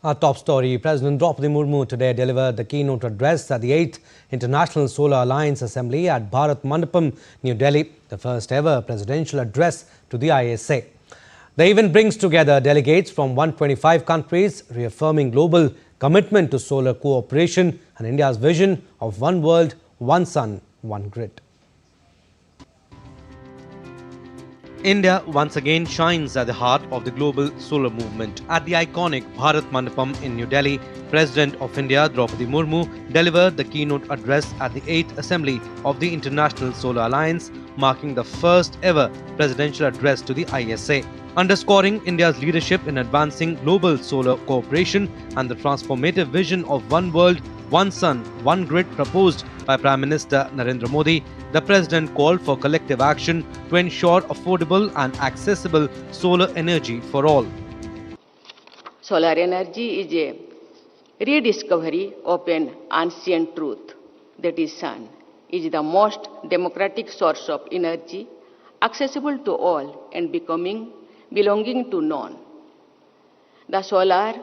Our top story, President Droupadi Murmu today delivered the keynote address at the 8th International Solar Alliance Assembly at Bharat Mandapam, New Delhi, the first ever presidential address to the ISA. The event brings together delegates from 125 countries, reaffirming global commitment to solar cooperation and India's vision of one world, one sun, one grid. India once again shines at the heart of the global solar movement. At the iconic Bharat Mandapam in New Delhi, President of India Droupadi Murmu delivered the keynote address at the 8th Assembly of the International Solar Alliance, marking the first ever presidential address to the ISA. Underscoring India's leadership in advancing global solar cooperation and the transformative vision of one world, one sun, one grid proposed by Prime Minister Narendra Modi, the President called for collective action to ensure affordable and accessible solar energy for all. Solar energy is a rediscovery of an ancient truth, that is sun is the most democratic source of energy, accessible to all and belonging to none. The Solar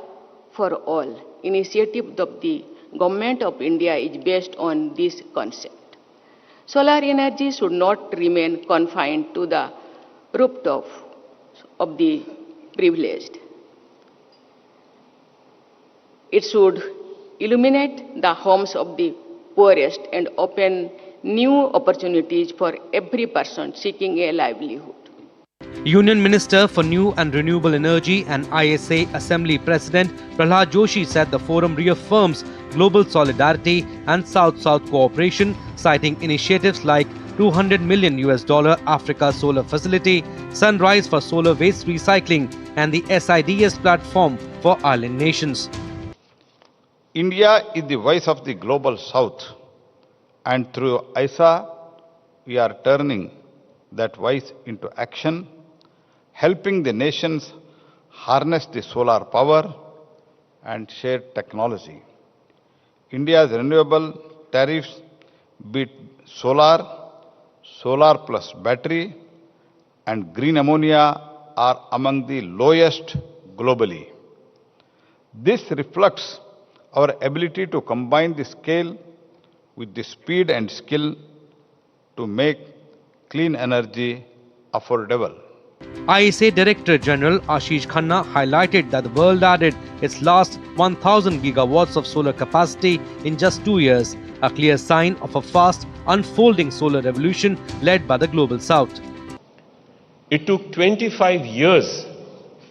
for All initiative of the Government of India is based on this concept. Solar energy should not remain confined to the rooftop of the privileged. It should illuminate the homes of the poorest and open new opportunities for every person seeking a livelihood. Union Minister for New and Renewable Energy and ISA Assembly President Prasar Joshi said the forum reaffirms global solidarity and South-South cooperation, citing initiatives like $200 million Africa Solar Facility, Sunrise for Solar Waste Recycling and the SIDS platform for island nations. India is the voice of the global South, and through ISA we are turning that voice into action, helping the nations harness the solar power and share technology. India's renewable tariffs, be it solar plus battery, and green ammonia, are among the lowest globally. This reflects our ability to combine the scale with the speed and skill to make clean energy affordable. ISA Director General Ashish Khanna highlighted that the world added its last 1,000 gigawatts of solar capacity in just 2 years, a clear sign of a fast unfolding solar revolution led by the Global South. It took 25 years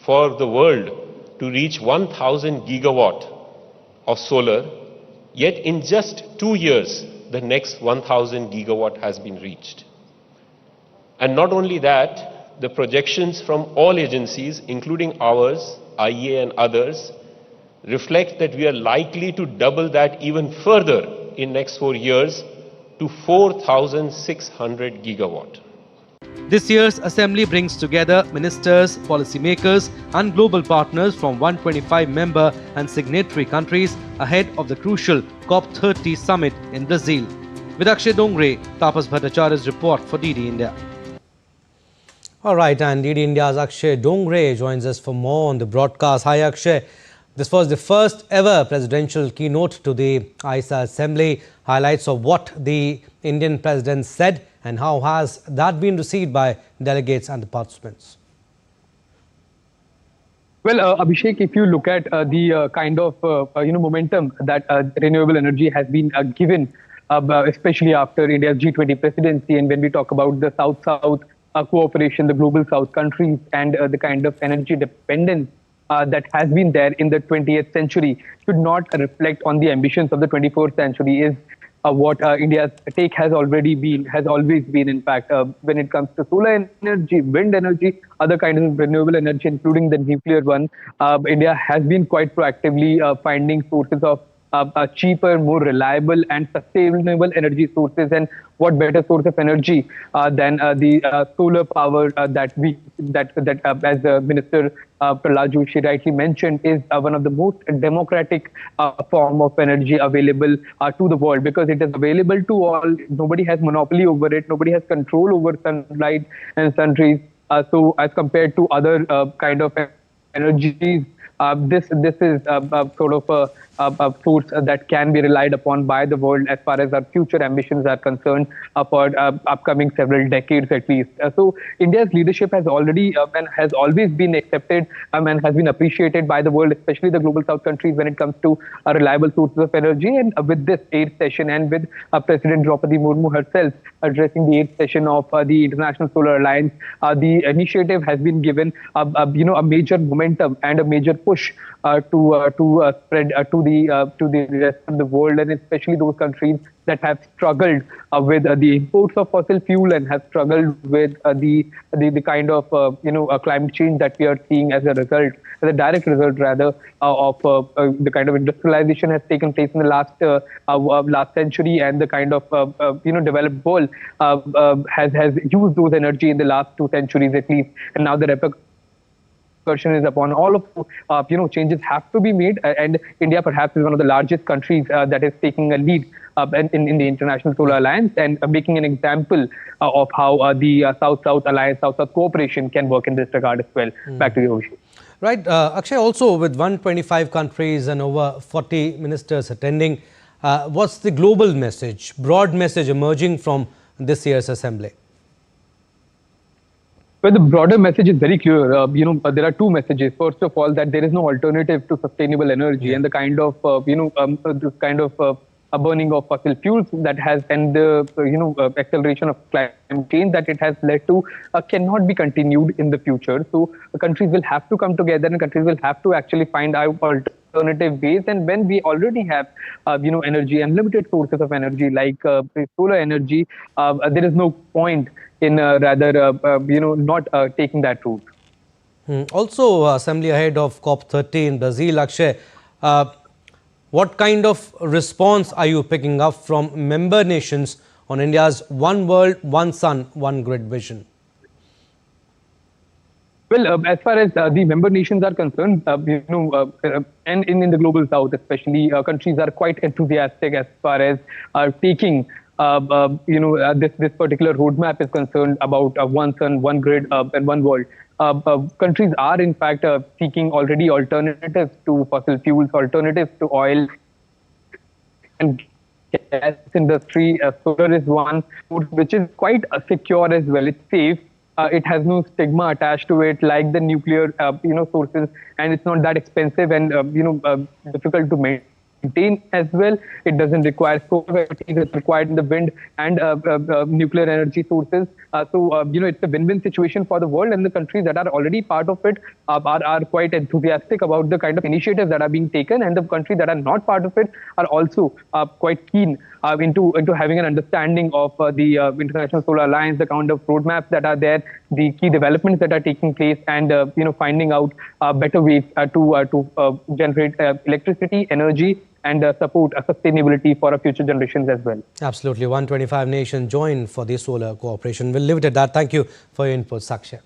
for the world to reach 1,000 gigawatt of solar, yet in just 2 years, the next 1,000 gigawatt has been reached. And not only that, the projections from all agencies, including ours, IEA and others, reflect that we are likely to double that even further in next 4 years to 4,600 gigawatt. This year's assembly brings together ministers, policymakers and global partners from 125 member and signatory countries ahead of the crucial COP30 summit in Brazil. With Akshay Dongre, Tapas Bhattacharya's report for DD India. All right, and DD India's Akshay Dongre joins us for more on the broadcast. Hi Akshay, this was the first ever presidential keynote to the ISA Assembly. Highlights of what the Indian President said and how has that been received by delegates and the participants? Well, Abhishek, if you look at the kind of momentum that renewable energy has been given, especially after India's G20 presidency, and when we talk about the South-South cooperation, the global South countries, and the kind of energy dependence that has been there in the 20th century should not reflect on the ambitions of the 21st century is what India's take has always been, in fact, when it comes to solar energy, wind energy, other kinds of renewable energy, including the nuclear one. India has been quite proactively finding sources of cheaper, more reliable and sustainable energy sources. And what better source of energy than the solar power that as the Minister Prasar Joshi rightly mentioned, is one of the most democratic form of energy available to the world, because it is available to all. Nobody has monopoly over it. Nobody has control over sunlight and sun rays. So as compared to other kind of energies this is sort of a force that can be relied upon by the world as far as our future ambitions are concerned for upcoming several decades at least. So India's leadership has already and has always been accepted and has been appreciated by the world, especially the global south countries, when it comes to reliable sources of energy. And with this 8th session and with President Droupadi Murmu herself addressing the 8th session of the International Solar Alliance, the initiative has been given a major momentum and a major push to spread to the rest of the world, and especially those countries that have struggled with the imports of fossil fuel and have struggled with the kind of climate change that we are seeing as a result, as a direct result rather of the kind of industrialization has taken place in the last century, and the kind of developed world has used those energy in the last 2 centuries at least, and now the repercussion is upon all of changes have to be made, and India perhaps is one of the largest countries that is taking a lead in the International Solar Alliance and making an example of how the South-South Alliance, South-South cooperation can work in this regard as well. Back to you, Abhishek. Right. Akshay, also with 125 countries and over 40 ministers attending, what's the global message, broad message emerging from this year's assembly? Well, the broader message is very clear. There are 2 messages. First of all, that there is no alternative to sustainable energy, and the kind of a burning of fossil fuels that has, and the acceleration of climate change that it has led to cannot be continued in the future. So countries will have to come together, and countries will have to actually find out alternative ways. And when we already have energy, unlimited sources of energy like solar energy, there is no point in not taking that route. Also, assembly ahead of COP30 in Brazil, Akshay, what kind of response are you picking up from member nations on India's one world, one sun, one grid vision? Well, as far as the member nations are concerned, and in the global south especially, countries are quite enthusiastic as far as taking this particular roadmap is concerned about one sun, one grid, and one world. Countries are in fact seeking already alternatives to fossil fuels, alternatives to oil and gas industry. Solar is one which is quite secure as well. It's safe. It has no stigma attached to it like the nuclear sources, and it's not that expensive and difficult to maintain as well. It doesn't require solar, it's required in the wind and nuclear energy sources. So it's a win-win situation for the world, and the countries that are already part of it are quite enthusiastic about the kind of initiatives that are being taken, and the countries that are not part of it are also quite keen into having an understanding of the International Solar Alliance, the kind of roadmaps that are there, the key developments that are taking place, and finding out better ways to generate electricity, energy, and support sustainability for our future generations as well. Absolutely. 125 nations joined for the solar cooperation. We'll leave it at that. Thank you for your input, Akshay.